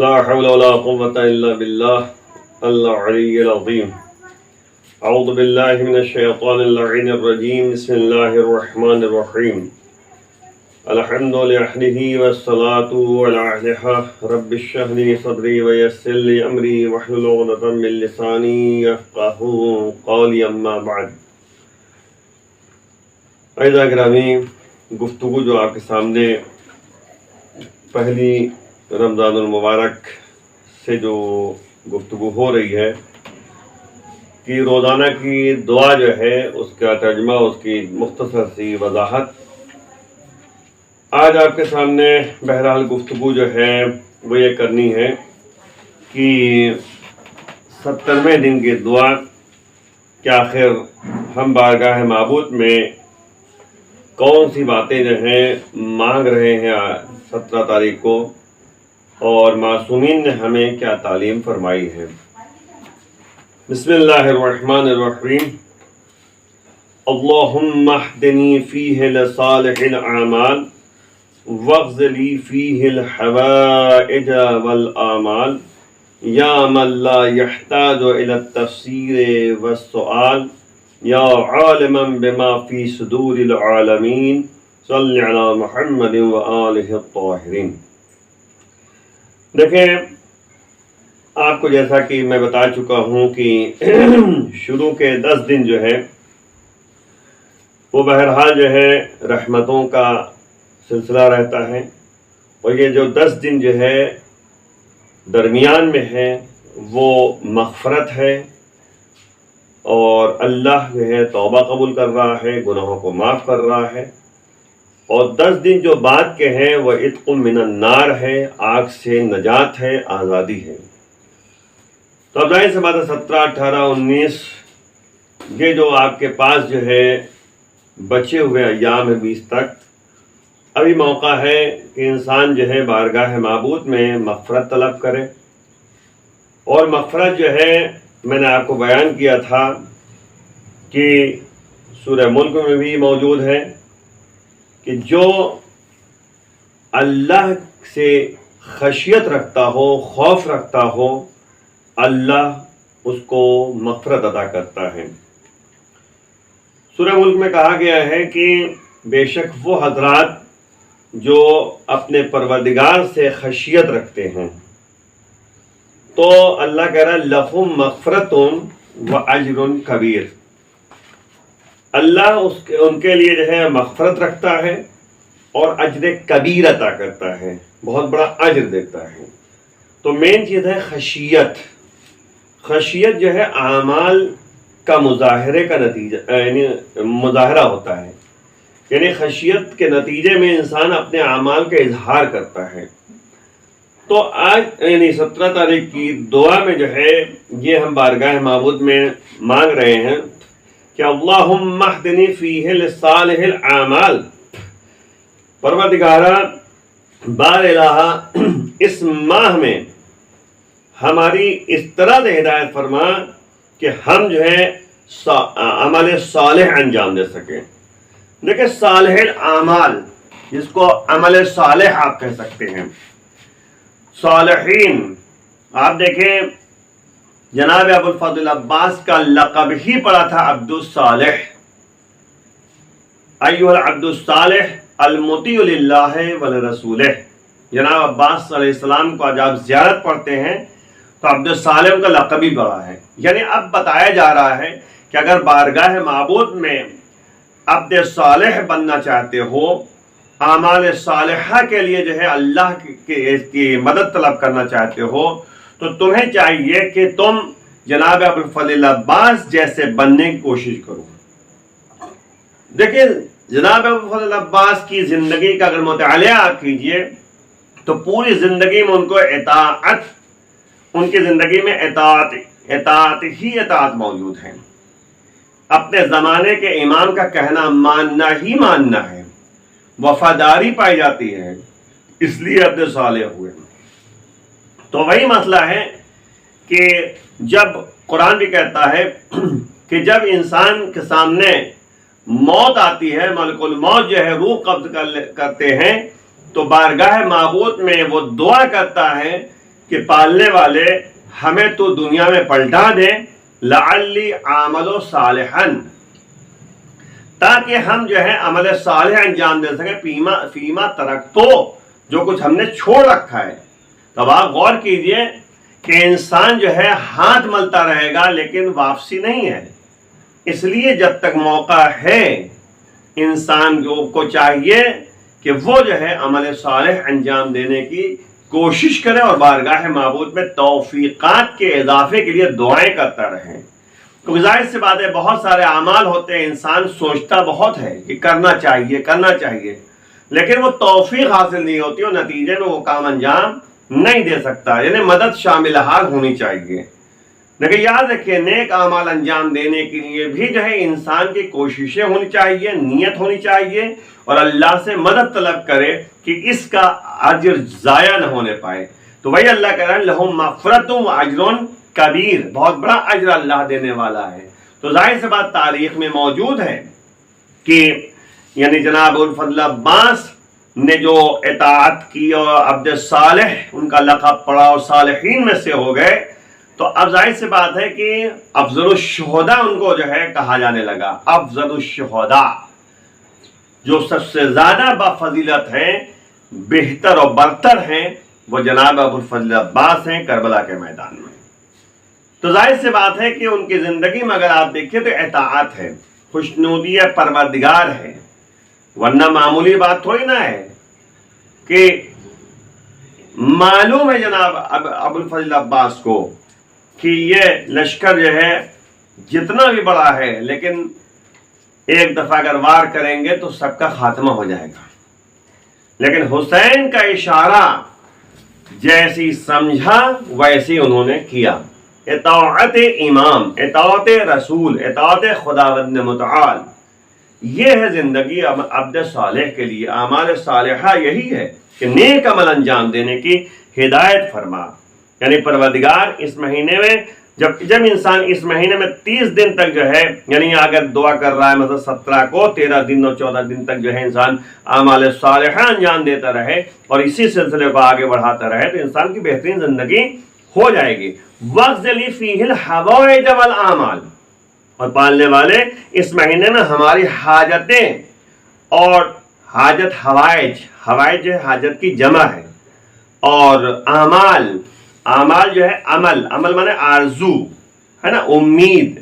لا حول ولا قوة إلا بالله العلي العظيم. أعوذ بالله من الشيطان اللعين الرجيم. بسم الله الرحمن الرحيم. الحمد لله والصلاة على أهلها. رب اشرح لي صدري ويسر لي أمري واحلل عقدة من لساني يفقهوا قولي. أما بعد. عزیزان گرامی، گفتگو جو آپ کے سامنے پہلی رمضان المبارک سے جو گفتگو ہو رہی ہے کہ روزانہ کی دعا جو ہے اس کا ترجمہ، اس کی مختصر سی وضاحت آج آپ کے سامنے بہرحال گفتگو جو ہے وہ یہ کرنی ہے کہ 70ویں دن کی دعا کہ آخر ہم بارگاہ معبود میں کون سی باتیں جو ہیں مانگ رہے ہیں 17 تاریخ کو، اور معصومین نے ہمیں کیا تعلیم فرمائی ہے۔ بسم اللہ الرحمن الرحیم۔ اللہم اہدنی فیہ لصالح الاعمال واغفر لی فیہ الحوائج والآمال یا من لا یحتاج الی التفسیر والسؤال یا عالما بما فی صدور العالمین صلی علی محمد وآلہ الطاہرین۔ دیکھیں، آپ کو جیسا کہ میں بتا چکا ہوں کہ شروع کے 10 دن جو ہے وہ بہرحال جو ہے رحمتوں کا سلسلہ رہتا ہے، اور یہ جو 10 دن جو ہے درمیان میں ہے وہ مغفرت ہے، اور اللہ جو ہے توبہ قبول کر رہا ہے، گناہوں کو معاف کر رہا ہے، اور 10 دن جو بعد کے ہیں وہ عتق من النار ہے، آگ سے نجات ہے، آزادی ہے۔ تو اب ظاہر سی بات ہے 17، 18، 19 یہ جو آپ کے پاس جو ہے بچے ہوئے ایام ہے 20 تک، ابھی موقع ہے کہ انسان جو ہے بارگاہ معبود میں مغفرت طلب کرے۔ اور مغفرت جو ہے میں نے آپ کو بیان کیا تھا کہ سورہ ملک میں بھی موجود ہے کہ جو اللہ سے خشیت رکھتا ہو، خوف رکھتا ہو، اللہ اس کو مغفرت عطا کرتا ہے۔ سورہ ملک میں کہا گیا ہے کہ بے شک وہ حضرات جو اپنے پروردگار سے خشیت رکھتے ہیں، تو اللہ کہہ رہا ہے لَهُم مَغْفِرَةٌ وَأَجْرٌ کبیر۔ اللہ ان کے لیے جو ہے مغفرت رکھتا ہے اور اجر کبیر عطا کرتا ہے، بہت بڑا اجر دیتا ہے۔ تو مین چیز ہے خشیت۔ خشیت جو ہے اعمال کا مظاہرے کا نتیجہ، یعنی مظاہرہ ہوتا ہے، یعنی خشیت کے نتیجے میں انسان اپنے اعمال کا اظہار کرتا ہے۔ تو آج یعنی 17 تاریخ کی دعا میں جو ہے یہ ہم بارگاہ معبود میں مانگ رہے ہیں کہ اللہم اہدنی فیہ لصالح الاعمال، پروردگارا بار الہ اس ماہ میں ہماری اس طرح سے ہدایت فرما کہ ہم جو ہے عمل صالح انجام دے سکیں۔ دیکھیں صالح الاعمال، جس کو عمل صالح آپ کہہ سکتے ہیں، صالحین، آپ دیکھیں جناب ابو الفضل عباس کا لقب ہی پڑا تھا عبد الصالح، ایھا العبد الصالح المطیع للہ ولرسولہ۔ جناب عباس علیہ السلام کو جب زیارت پڑھتے ہیں تو عبد الصالح کا لقب ہی پڑا ہے۔ یعنی اب بتایا جا رہا ہے کہ اگر بارگاہ معبود میں عبد صالح بننا چاہتے ہو، اعمال صالحہ کے لیے جو ہے اللہ کی مدد طلب کرنا چاہتے ہو، تو تمہیں چاہیے کہ تم جناب ابو الفضل عباس جیسے بننے کی کوشش کرو۔ دیکھیں جناب ابو الفضل عباس کی زندگی کا اگر مطالعہ آپ کیجئے تو پوری زندگی میں ان کو اطاعت، ان کی زندگی میں اطاعت ہی اطاعت موجود ہے۔ اپنے زمانے کے امام کا کہنا ماننا ہی ماننا ہے، وفاداری پائی جاتی ہے، اس لیے عبد صالح ہوئے۔ تو وہی مسئلہ ہے کہ جب قرآن بھی کہتا ہے کہ جب انسان کے سامنے موت آتی ہے، ملک الموت جو ہے روح قبض کرتے ہیں، تو بارگاہ معبود میں وہ دعا کرتا ہے کہ پالنے والے ہمیں تو دنیا میں پلٹا دیں، لعلی عمل صالحن، تاکہ ہم جو ہے عمل صالح انجام دے سکیں، فیما ترکتو، جو کچھ ہم نے چھوڑ رکھا ہے۔ تو آپ غور کیجئے کہ انسان جو ہے ہاتھ ملتا رہے گا لیکن واپسی نہیں ہے، اس لیے جب تک موقع ہے انسان کو چاہیے کہ وہ جو ہے عمل صالح انجام دینے کی کوشش کرے اور بارگاہ معبود میں توفیقات کے اضافے کے لیے دعائیں کرتا رہے۔ کیونکہ ظاہر سی بات ہے بہت سارے اعمال ہوتے ہیں، انسان سوچتا بہت ہے کہ کرنا چاہیے، لیکن وہ توفیق حاصل نہیں ہوتی اور نتیجے میں وہ کام انجام نہیں دے سکتا، یعنی مدد شامل حال ہونی چاہیے۔ لیکن یاد رکھیے نیک اعمال انجام دینے کے لیے بھی جو ہے انسان کی کوششیں ہونی چاہیے، نیت ہونی چاہیے، اور اللہ سے مدد طلب کرے کہ اس کا اجر ضائع نہ ہونے پائے۔ تو وہی اللہ کہہ رہا ہے لہم مغفرۃ و اجر کبیر، بہت بڑا اجر اللہ دینے والا ہے۔ تو ظاہر سی بات تاریخ میں موجود ہے کہ یعنی جناب ابوالفضل عباس نے جو اطاعت کی اور عبد صالح ان کا لقب پڑا اور صالحین میں سے ہو گئے، تو اب ظاہر سی بات ہے کہ افضل الشہداء ان کو جو ہے کہا جانے لگا۔ افضل الشہداء، جو سب سے زیادہ بفضیلت ہیں، بہتر اور برتر ہیں، وہ جناب ابوالفضل عباس ہیں کربلا کے میدان میں۔ تو ظاہر سی بات ہے کہ ان کی زندگی میں اگر آپ دیکھیں تو اطاعت ہے، خوشنودی پروردگار ہے، ورنہ معمولی بات تھوڑی نہ ہے کہ معلوم ہے جناب ابوالفضل عباس کو کہ یہ لشکر جو ہے جتنا بھی بڑا ہے لیکن ایک دفعہ اگر وار کریں گے تو سب کا خاتمہ ہو جائے گا، لیکن حسین کا اشارہ جیسی سمجھا ویسی انہوں نے کیا۔ اطاعت امام، اطاعت رسول، اطاعت خداوند متعال، یہ ہے زندگی عبد صالح کے لیے۔ اعمال صالحہ یہی ہے کہ نیک عمل انجام دینے کی ہدایت فرما، یعنی پروردگار اس مہینے میں جب انسان اس مہینے میں 30 دن تک جو ہے، یعنی اگر دعا کر رہا ہے مطلب 17 کو 13 دن اور 14 دن تک جو ہے انسان اعمال صالحہ انجام دیتا رہے اور اسی سلسلے کو آگے بڑھاتا رہے تو انسان کی بہترین زندگی ہو جائے گی۔ وَاغْزِلِ فِيهِ الْحَوَائِجَ وَالْآمَالِ، اور پالنے والے اس مہینے میں ہماری حاجتیں اور حاجت حوائج جو ہے حاجت کی جمع ہے، اور اعمال جو ہے عمل مانے آرزو ہے نا، امید۔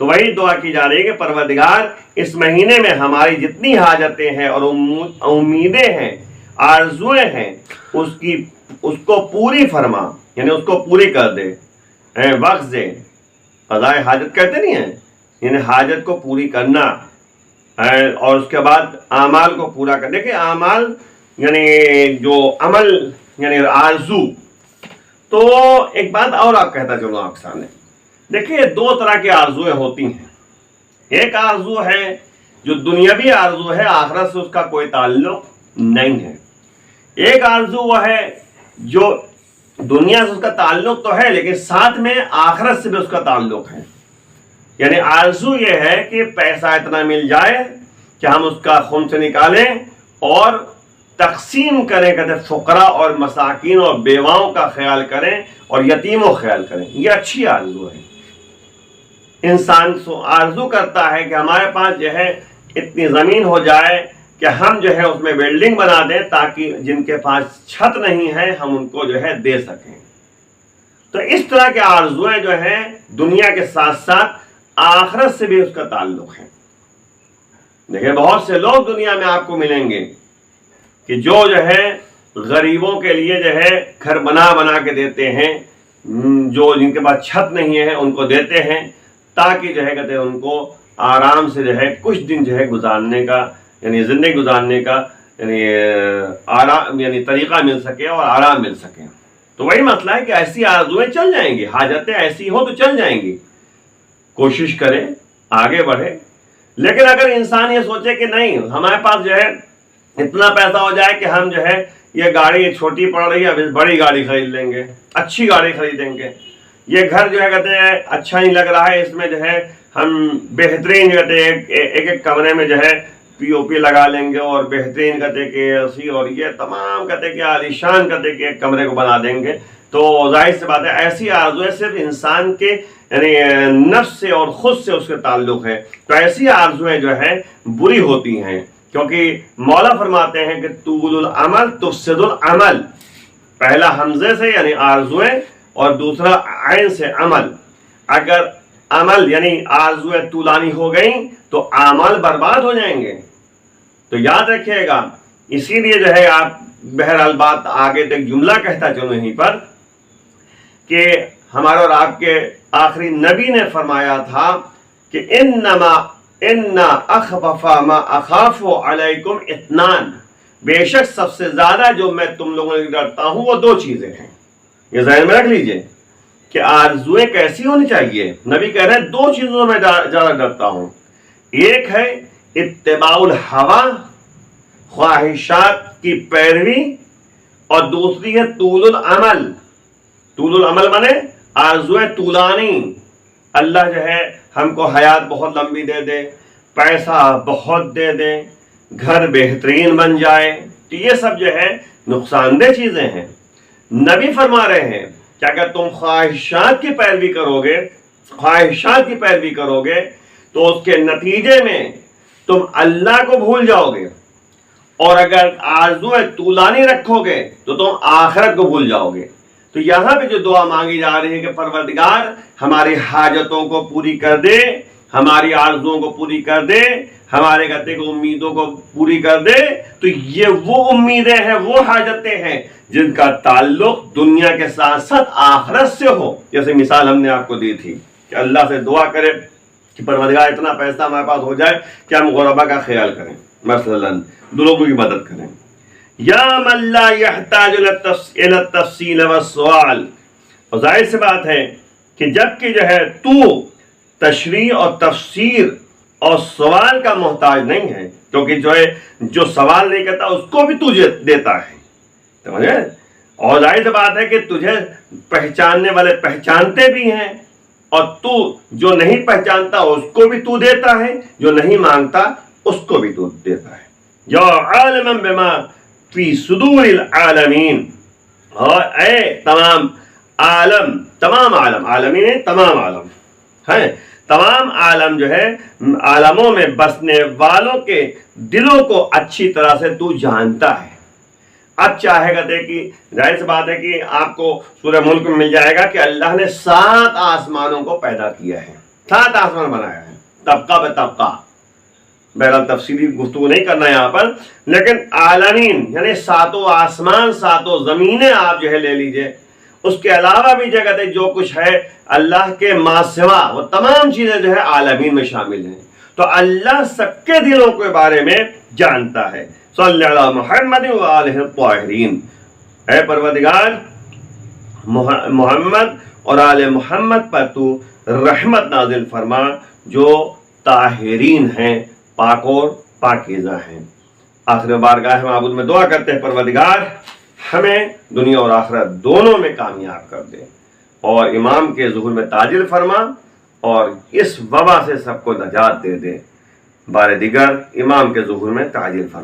تو وہی دعا کی جا رہی ہے کہ پروردگار اس مہینے میں ہماری جتنی حاجتیں ہیں اور امیدیں ہیں، آرزویں ہیں، اس کو پوری فرما، یعنی اس کو پوری کر دے۔ وقت قضاء حاجت کہتے نہیں ہیں، یعنی حاجت کو پوری کرنا، اور اس کے بعد اعمال کو پورا کر۔ دیکھیں اعمال یعنی جو عمل یعنی آرزو، تو ایک بات اور آپ کہتا چلوں آپ کے سامنے، دیکھیں 2 طرح کی آرزویں ہوتی ہیں۔ ایک آرزو ہے جو دنیاوی آرزو ہے، آخرت سے اس کا کوئی تعلق نہیں ہے۔ ایک آرزو وہ ہے جو دنیا سے اس کا تعلق تو ہے لیکن ساتھ میں آخرت سے بھی اس کا تعلق ہے۔ یعنی آرزو یہ ہے کہ پیسہ اتنا مل جائے کہ ہم اس کا خون سے نکالیں اور تقسیم کریں، کہتے فقراء اور مساکین اور بیواؤں کا خیال کریں اور یتیموں کا خیال کریں۔ یہ اچھی آرزو ہے۔ انسان آرزو کرتا ہے کہ ہمارے پاس جو ہے اتنی زمین ہو جائے کہ ہم جو ہے اس میں بلڈنگ بنا دیں تاکہ جن کے پاس چھت نہیں ہے ہم ان کو جو ہے دے سکیں۔ تو اس طرح کے آرزویں جو ہیں دنیا کے ساتھ ساتھ آخرت سے بھی اس کا تعلق ہے۔ دیکھیں بہت سے لوگ دنیا میں آپ کو ملیں گے کہ جو ہے غریبوں کے لیے جو ہے گھر بنا کے دیتے ہیں، جو جن کے پاس چھت نہیں ہے ان کو دیتے ہیں تاکہ جو ہے کہتے ہیں ان کو آرام سے جو ہے کچھ دن جو ہے گزارنے کا، یعنی زندگی گزارنے کا یعنی آرام یعنی طریقہ مل سکے اور آرام مل سکے۔ تو وہی مسئلہ ہے کہ ایسی آرزویں چل جائیں گی، حاجتیں ایسی ہو تو چل جائیں گی، کوشش کریں آگے بڑھے۔ لیکن اگر انسان یہ سوچے کہ نہیں ہمارے پاس جو ہے اتنا پیسہ ہو جائے کہ ہم جو ہے یہ گاڑی چھوٹی پڑ رہی ہے اب بڑی گاڑی خرید لیں گے، اچھی گاڑی خریدیں گے، یہ گھر جو ہے کہتے ہیں اچھا نہیں لگ رہا ہے اس میں جو ہے ہم بہترین کہتے ہیں ایک کمرے میں جو ہے پی او پی لگا لیں گے اور بہترین کہتے کہ اے سی اور یہ تمام کہتے کہ عالیشان کہتے کہ ایک کمرے کو بنا دیں گے، تو ظاہر سی بات ہے ایسی آرزویں صرف انسان کے یعنی نفس سے اور خود سے اس کے تعلق ہے. تو ایسی آرزویں جو ہے بری ہوتی ہیں، کیونکہ مولا فرماتے ہیں کہ طول العمل تفسد العمل. پہلا حمزے سے یعنی آرزویں اور دوسرا عین سے عمل. اگر عمل یعنی آرزویں طولانی ہو گئیں تو اعمال برباد ہو جائیں گے. تو یاد رکھیے گا. اسی لیے جو ہے آپ بہرحال بات آگے تک جملہ کہتا چلو یہیں پر کہ ہمارے اور آپ کے آخری نبی نے فرمایا تھا کہ انا اخوف ما اخاف علیکم اثنان، بے شک سب سے زیادہ جو میں تم لوگوں سے ڈرتا ہوں وہ دو چیزیں ہیں. یہ ذہن میں رکھ لیجئے کہ آرزویں کیسی ہونی چاہیے. نبی کہہ رہے ہیں دو چیزوں میں زیادہ ڈرتا ہوں. ایک ہے اتباع الہوا، خواہشات کی پیروی، اور دوسری ہے طول العمل. طول العمل مانے آرزویں طولانی. اللہ جو ہے ہم کو حیات بہت لمبی دے دے، پیسہ بہت دے دے، گھر بہترین بن جائے، تو یہ سب جو ہے نقصان دہ چیزیں ہیں. نبی فرما رہے ہیں کہ اگر تم خواہشات کی پیروی کرو گے تو اس کے نتیجے میں تم اللہ کو بھول جاؤ گے، اور اگر آرزویں طولانی رکھو گے تو تم آخرت کو بھول جاؤ گے. تو یہاں پہ جو دعا مانگی جا رہی ہے کہ پروردگار ہماری حاجتوں کو پوری کر دے، ہماری آرزوؤں کو پوری کر دے، ہمارے کہتے کو امیدوں کو پوری کر دے. تو یہ وہ امیدیں ہیں، وہ حاجتیں ہیں جن کا تعلق دنیا کے ساتھ ساتھ آخرت سے ہو. جیسے مثال ہم نے آپ کو دی تھی کہ اللہ سے دعا کرے کہ پروردگار اتنا پیسہ ہمارے پاس ہو جائے کہ ہم غربا کا خیال کریں، مثلاً لوگوں کی مدد کریں. یا من لا یحتاج الی التفصیل والسؤال. اور ظاہر سی بات ہے کہ جب کہ جو ہے تو تشریح اور تفسیر اور سوال کا محتاج نہیں ہے، کیونکہ جو ہے جو سوال نہیں کرتا اس کو بھی تجھے دیتا ہے. سمجھے؟ اور ظاہر سی بات ہے کہ تجھے پہچاننے والے پہچانتے بھی ہیں، اور تو جو نہیں پہچانتا اس کو بھی تو دیتا ہے، جو نہیں مانگتا اس کو بھی تو دیتا ہے. یا عالما بما فی صدور العالمین. اور اے تمام عالم عالمین تمام عالم ہیں، تمام عالم جو ہے عالموں میں بسنے والوں کے دلوں کو اچھی طرح سے تو جانتا ہے. اب چاہے گا کہ ظاہر سی بات ہے کہ آپ کو سورہ ملک میں مل جائے گا کہ اللہ نے 7 آسمانوں کو پیدا کیا ہے، 7 آسمان بنایا ہے طبقہ بے طبقہ. بہرحال تفصیلی گفتگو نہیں کرنا یہاں پر، لیکن عالمین یعنی 7 آسمان 7 زمینیں آپ جو ہے لے لیجئے. اس کے علاوہ بھی جگہ جو کچھ ہے اللہ کے ما سوا وہ تمام چیزیں جو ہے عالمین میں شامل ہیں. تو اللہ سب کے دلوں کے بارے میں جانتا ہے. صلی اللہ محمد وآلہ الطاہرین. اے پروردگار محمد اور آل محمد پر تو رحمت نازل فرما جو طاہرین ہیں، پاک اور پاکیزہ ہیں. آخر بارگاہ معبود میں دعا کرتے ہیں پروردگار ہمیں دنیا اور آخرت دونوں میں کامیاب کر دے، اور امام کے ظہور میں تاجر فرما، اور اس وبا سے سب کو نجات دے دے. بار دیگر امام کے ظہور میں تاجر فرما.